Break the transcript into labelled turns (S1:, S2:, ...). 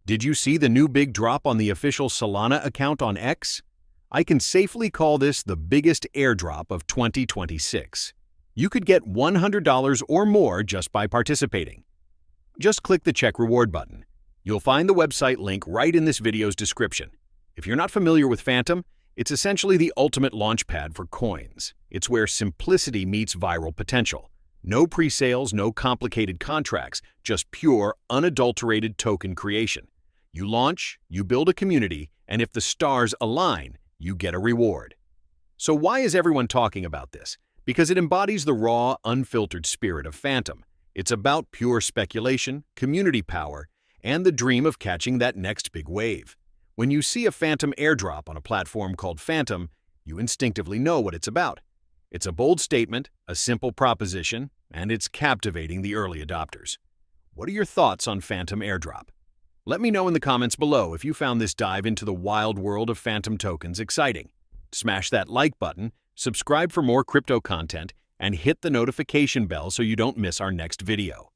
S1: Did you see the new big drop on the official Solana account on X? I can safely call this the biggest airdrop of 2026. You could get $100 or more just by participating. Just click the check reward button. You'll find the website link right in this video's description. If you're not familiar with Phantom, it's essentially the ultimate launchpad for coins. It's where simplicity meets viral potential. No pre-sales, no complicated contracts, just pure, unadulterated token creation. You launch, you build a community, and if the stars align, you get a reward. So why is everyone talking about this? Because it embodies the raw, unfiltered spirit of Phantom. It's about pure speculation, community power, and the dream of catching that next big wave. When you see a Phantom airdrop on a platform called Phantom, you instinctively know what it's about. It's a bold statement, a simple proposition, and it's captivating the early adopters. What are your thoughts on Phantom airdrop? Let me know in the comments below if you found this dive into the wild world of Phantom tokens exciting. Smash that like button, subscribe for more crypto content, and hit the notification bell so you don't miss our next video.